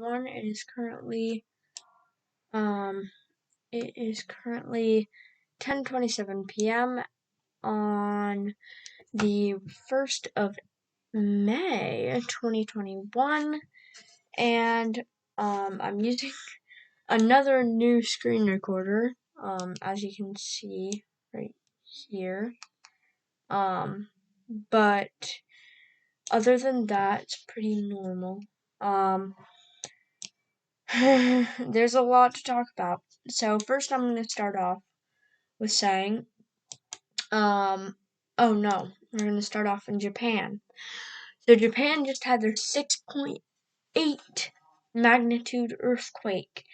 everyone. It is currently 10:27 p.m. on the 1st of May 2021, and I'm using another new screen recorder, as you can see right here. But other than that, it's pretty normal. There's a lot to talk about. So first I'm going to start off with saying, oh no, we're going to start off in Japan. So Japan just had their 6.8 magnitude earthquake.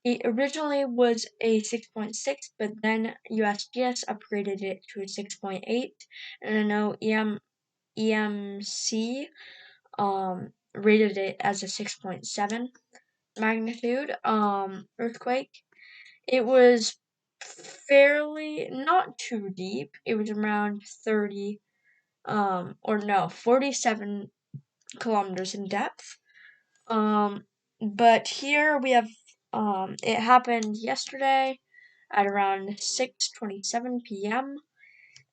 It originally was a 6.6, but then USGS upgraded it to a 6.8, and I know EMC rated it as a 6.7 magnitude earthquake. It was fairly not too deep. It was around 47 kilometers in depth. But here we have it happened yesterday at around 6:27 p.m.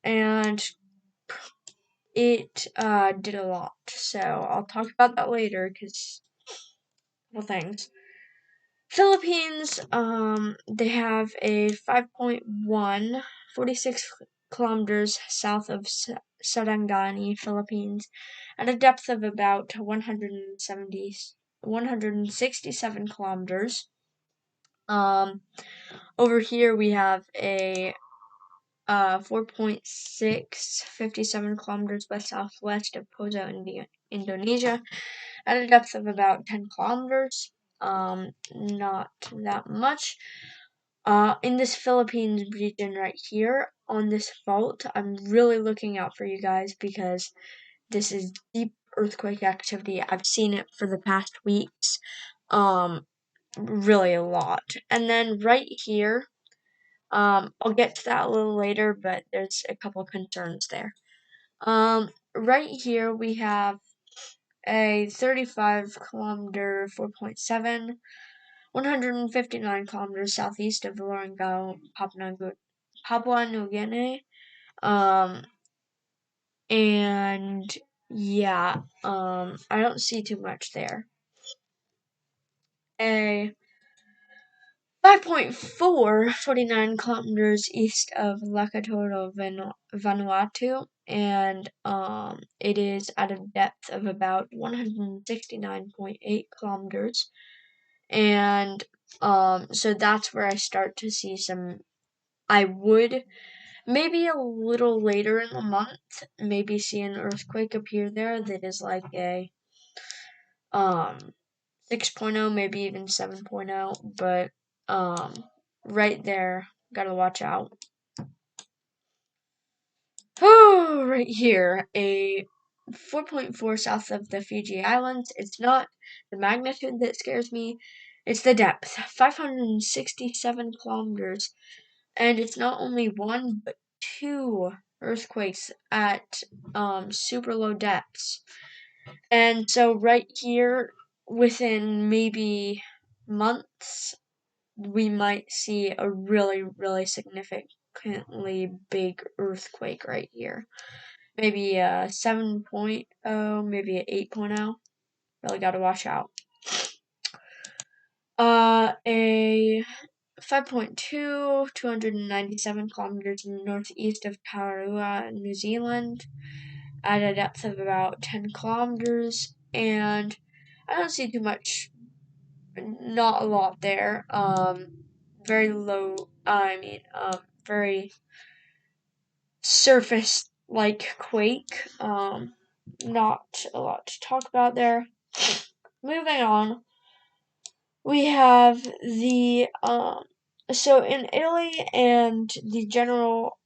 and it did a lot. So I'll talk about that later because things. Philippines, they have a 5.1, 46 kilometers south of Sarangani, Philippines, at a depth of about 167 kilometers. Over here we have a 4.6, 57 kilometers west-southwest of Poso, Indonesia, at a depth of about 10 kilometers. Not that much. In this Philippines region right here, on this fault, I'm really looking out for you guys because this is deep earthquake activity. I've seen it for the past weeks, really a lot. And then right here, I'll get to that a little later, but there's a couple concerns there. Right here we have a 35 kilometer 4.7, 159 kilometers southeast of Lorengau, Papua New Guinea. And yeah, I don't see too much there. A 5.4, 49 kilometers east of Lakatoro, Vanuatu, and it is at a depth of about 169.8 kilometers. And so that's where I start to see I would maybe a little later in the month maybe see an earthquake appear there that is like a 6.0, maybe even 7.0, but right there, gotta watch out. Oh, right here, a 4.4 south of the Fiji Islands. It's not the magnitude that scares me, it's the depth, 567 kilometers, and it's not only one, but two earthquakes at super low depths. And so right here, within maybe months, we might see a really, really significantly big earthquake right here. Maybe a 7.0, maybe an 8.0. Really gotta watch out. A 5.2, 297 kilometers northeast of Taurua, New Zealand, at a depth of about 10 kilometers, and I don't see too much, not a lot there. Very low, very surface like Quake. Not a lot to talk about there. Moving on, we have the so in Italy and the general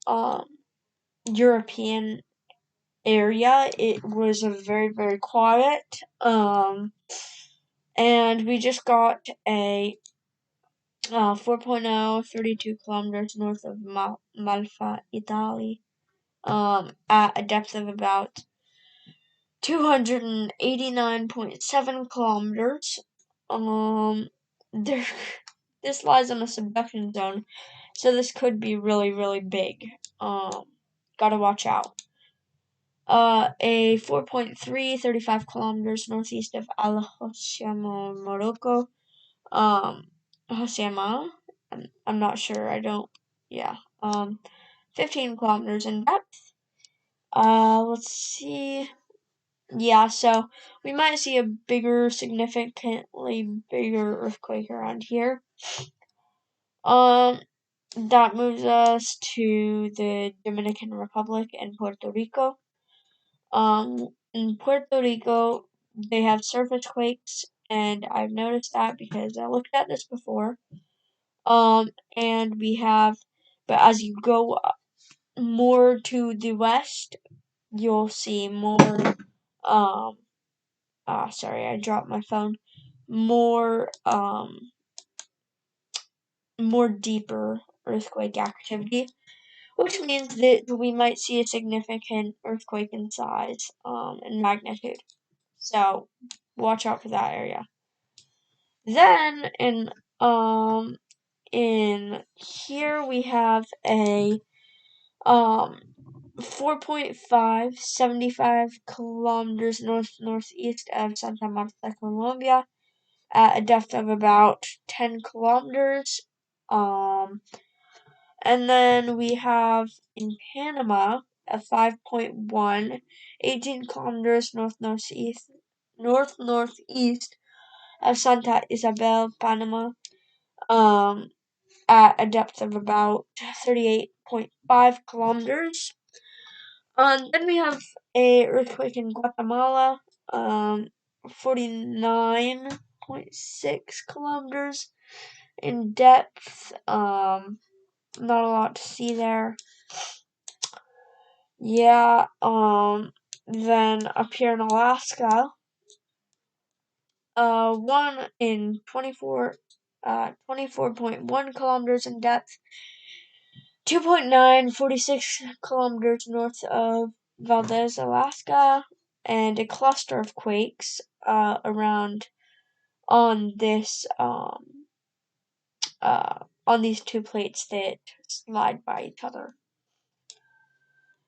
European area, it was a very, very quiet. And we just got a 4.0, 32 kilometers north of Malfa, Italy, at a depth of about 289.7 kilometers. There, this lies in a subduction zone, so this could be really, really big. Gotta watch out. A 4.3, 35 kilometers northeast of Al Hoceima, Morocco. Hoceima, I'm not sure, yeah. 15 kilometers in depth. Let's see. Yeah, so we might see a significantly bigger earthquake around here. That moves us to the Dominican Republic and Puerto Rico. In Puerto Rico, they have surface quakes, and I've noticed that because I looked at this before. And we have, but as you go more to the west, you'll see more, sorry, I dropped my phone. More deeper earthquake activity, which means that we might see a significant earthquake in size, and magnitude. So, watch out for that area. Then, in here we have a, 4.5, 75 kilometers northeast of Santa Marta, Colombia, at a depth of about 10 kilometers. And then we have in Panama a 5.1, 18 kilometers northeast of Santa Isabel, Panama, at a depth of about 38.5 kilometers. Then we have a earthquake in Guatemala, 49.6 kilometers in depth. Not a lot to see there. Yeah, then up here in Alaska, one in 24.1 kilometers in depth, 2.9, 46 kilometers north of Valdez, Alaska, and a cluster of quakes, around on this, on these two plates that slide by each other.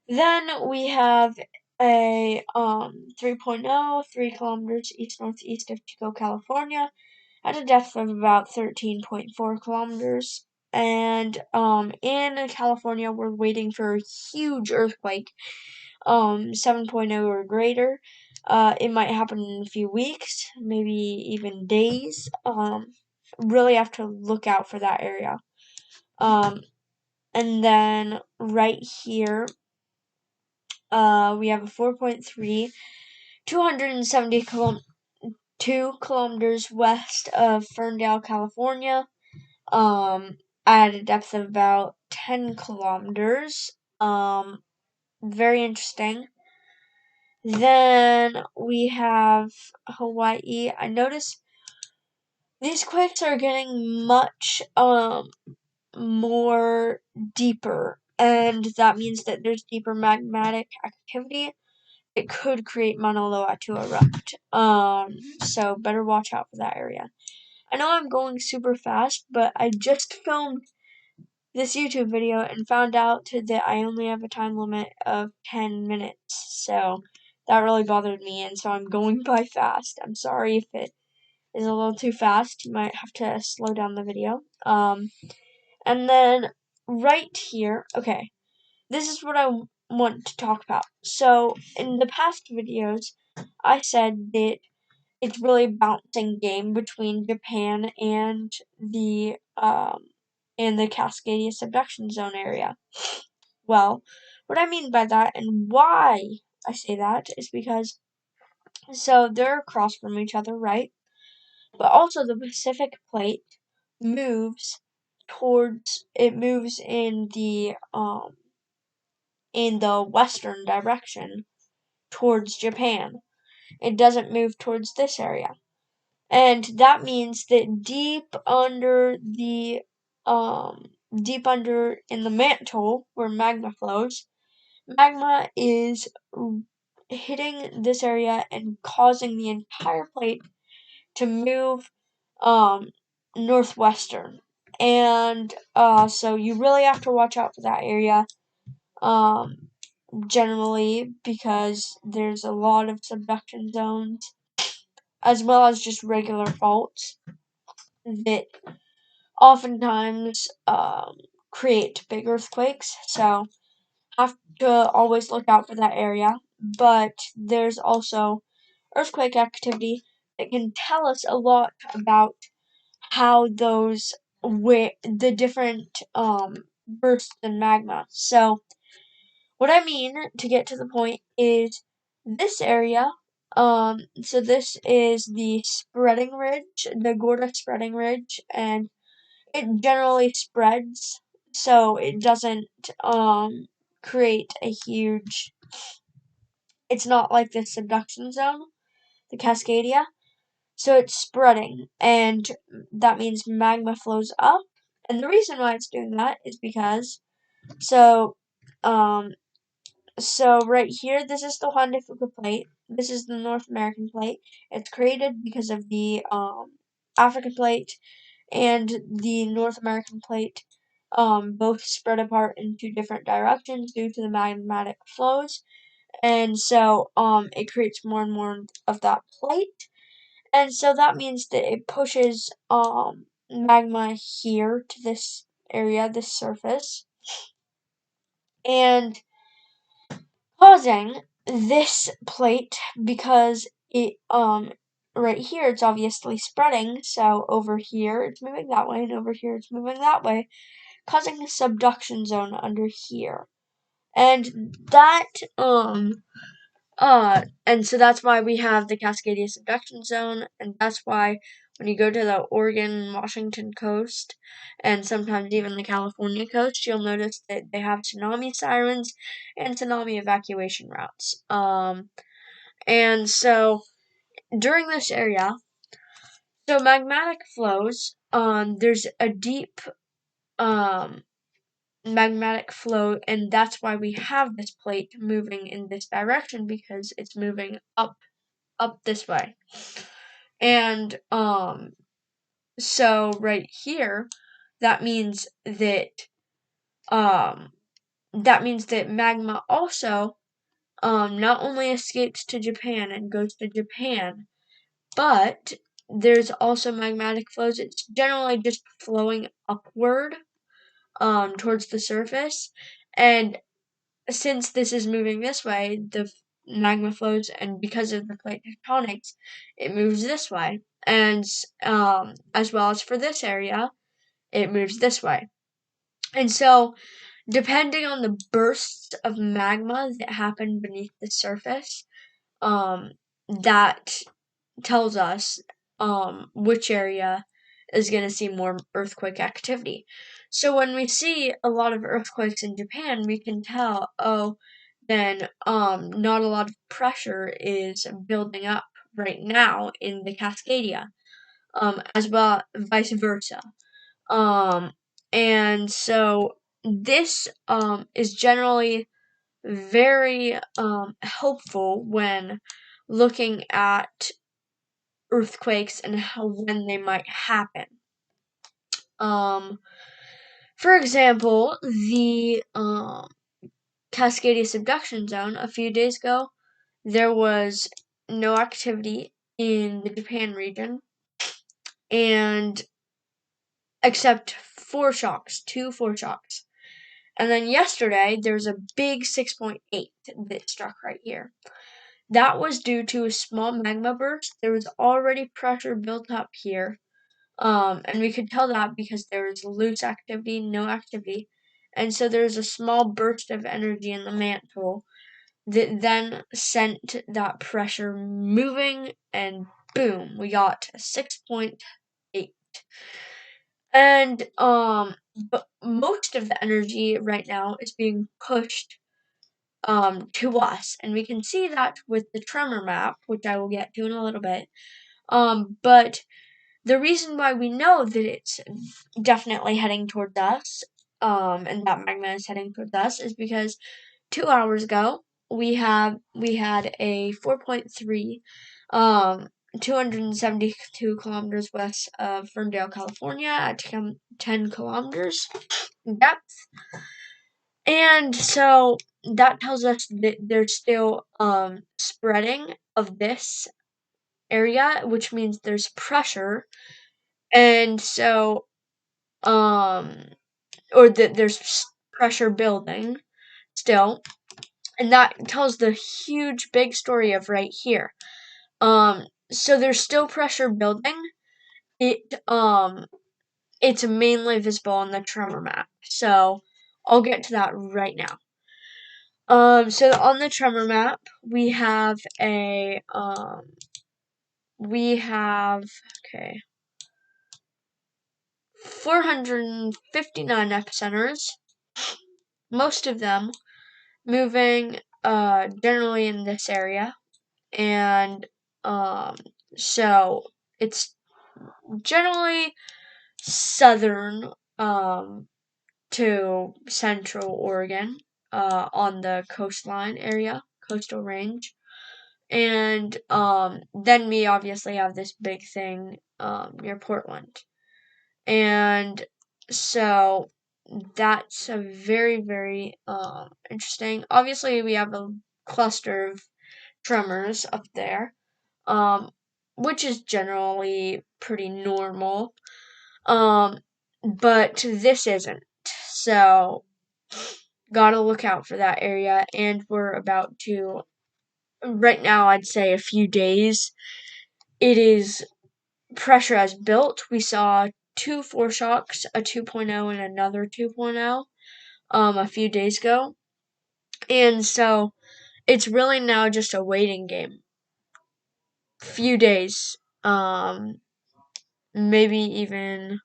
Then we have a 3.0, 3 kilometers east-northeast of Chico, California, at a depth of about 13.4 kilometers. And in California, we're waiting for a huge earthquake, 7.0 or greater. It might happen in a few weeks, maybe even days. Really have to look out for that area. And then right here, we have a 4.3, 272 kilometers west of Ferndale, California, at a depth of about 10 kilometers. Very interesting. Then we have Hawaii. I notice these quakes are getting much, more deeper, and that means that there's deeper magmatic activity. It could create Mauna Loa to erupt. So better watch out for that area. I know I'm going super fast, but I just filmed this YouTube video and found out that I only have a time limit of 10 minutes. So that really bothered me, and so I'm going by fast. I'm sorry if it is a little too fast. You might have to slow down the video. And then right here, okay, this is what I want to talk about. So in the past videos, I said that it's really a bouncing game between Japan and the Cascadia subduction zone area. Well, what I mean by that and why I say that is because, so they're across from each other, right? But also the Pacific plate moves in the western direction towards Japan. It doesn't move towards this area. And that means that deep under in the mantle where magma flows, magma is hitting this area and causing the entire plate to move northwestern. And so you really have to watch out for that area. Generally, because there's a lot of subduction zones, as well as just regular faults that oftentimes create big earthquakes. So have to always look out for that area. But there's also earthquake activity that can tell us a lot about how the different bursts in magma. So what I mean, to get to the point, is this area. So this is the spreading ridge, the Gorda spreading ridge, and it generally spreads, so it doesn't create a huge. It's not like the subduction zone, the Cascadia. So it's spreading, and that means magma flows up. And the reason why it's doing that is because so um So right here, this is the Juan de Fuca plate. This is the North American plate. It's created because of the African plate and the North American plate both spread apart in two different directions due to the magmatic flows. And so it creates more and more of that plate. And so that means that it pushes magma here to this area, this surface. And causing this plate, because it right here it's obviously spreading, so over here it's moving that way and over here it's moving that way, causing a subduction zone under here. And that and so that's why we have the Cascadia subduction zone, and that's why when you go to the Oregon, Washington coast, and sometimes even the California coast, you'll notice that they have tsunami sirens and tsunami evacuation routes. And so during this area, so magmatic flows, there's a deep magmatic flow, and that's why we have this plate moving in this direction, because it's moving up this way. And so right here, that means that magma also not only escapes to Japan and goes to Japan, but there's also magmatic flows. It's generally just flowing upward towards the surface, and since this is moving this way, the magma flows, and because of the plate tectonics, it moves this way. And as well as for this area, it moves this way. And so, depending on the bursts of magma that happen beneath the surface, that tells us which area is going to see more earthquake activity. So when we see a lot of earthquakes in Japan, we can tell, then not a lot of pressure is building up right now in the Cascadia, as well vice versa. And so this is generally very helpful when looking at earthquakes and when they might happen. For example, the Cascadia subduction zone a few days ago, there was no activity in the Japan region, and except two foreshocks. And then yesterday, there was a big 6.8 that struck right here. That was due to a small magma burst. There was already pressure built up here. And we could tell that because there was loose activity, no activity. And so there was a small burst of energy in the mantle that then sent that pressure moving, and boom, we got a 6.8. And but most of the energy right now is being pushed to us, and we can see that with the tremor map, which I will get to in a little bit. But the reason why we know that it's definitely heading towards us, and that magma is heading towards us, is because 2 hours ago we had a 4.3 272 kilometers west of Ferndale, California at 10 kilometers in depth. And so that tells us that there's still spreading of this area, which means there's pressure. And so or that there's pressure building still. And that tells the huge big story of right here. So there's still pressure building. It's mainly visible on the tremor map. So I'll get to that right now. So on the tremor map, we have 459 epicenters, most of them moving generally in this area, and so it's generally southern to central Oregon on the coastal range. And then we obviously have this big thing near Portland. And so that's a very, very interesting. Obviously, we have a cluster of tremors up there, which is generally pretty normal. But this isn't. So, gotta look out for that area. And we're about to, right now, I'd say a few days. It is pressure has built. We saw 2 foreshocks, a 2.0 and another 2.0, a few days ago. And so it's really now just a waiting game. Few days, maybe even,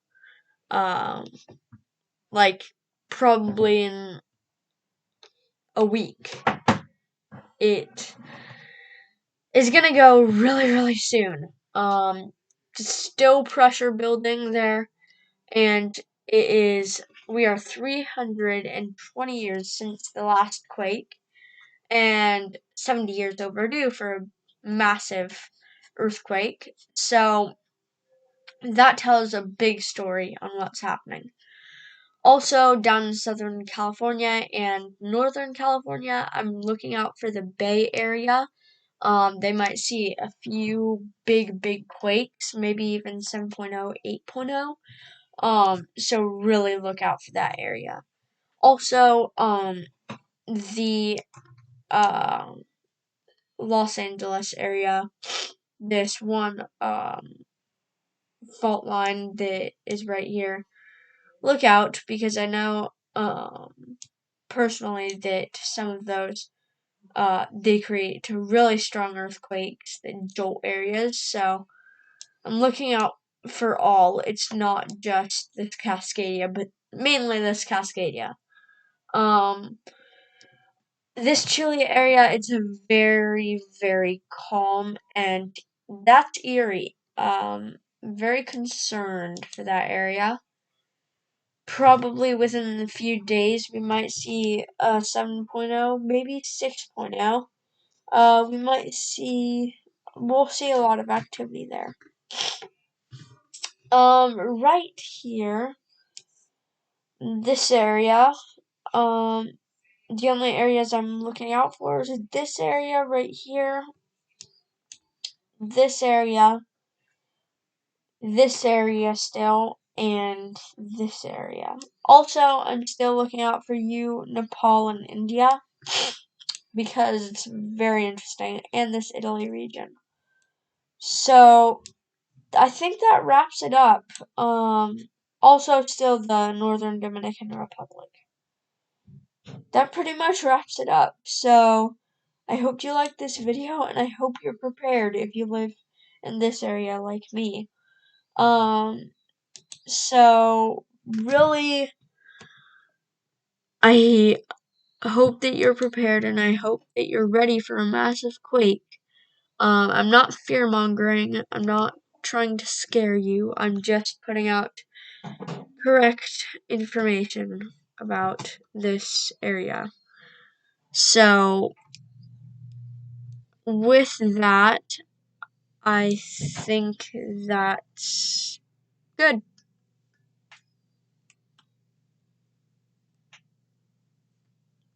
like probably in a week. It is gonna go really, really soon. Still pressure building there, and we are 320 years since the last quake, and 70 years overdue for a massive earthquake. So that tells a big story on what's happening. Also, down in Southern California and Northern California, I'm looking out for the Bay Area. They might see a few big quakes, maybe even 7.0, 8.0. So really look out for that area. Also, the Los Angeles area, this one fault line that is right here. Look out, because I know personally that some of those they create really strong earthquakes that jolt areas. So I'm looking out for all. It's not just this Cascadia, but mainly this Cascadia. This Chile area, it's a very, very calm, and that's eerie. Very concerned for that area. Probably within a few days, we might see a 7.0, maybe 6.0. We'll see a lot of activity there. Right here, this area, the only areas I'm looking out for is this area right here, this area still, and this area. Also, I'm still looking out for you, Nepal and India, because it's very interesting, and this Italy region. So, I think that wraps it up. Also still the Northern Dominican Republic. That pretty much wraps it up. So, I hope you liked this video, and I hope you're prepared if you live in this area like me. So really, I hope that you're prepared, and I hope that you're ready for a massive quake. I'm not fear-mongering. I'm not trying to scare you. I'm just putting out correct information about this area. So, with that, I think that's good.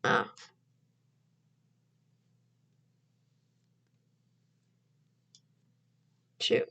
Ah, shoot.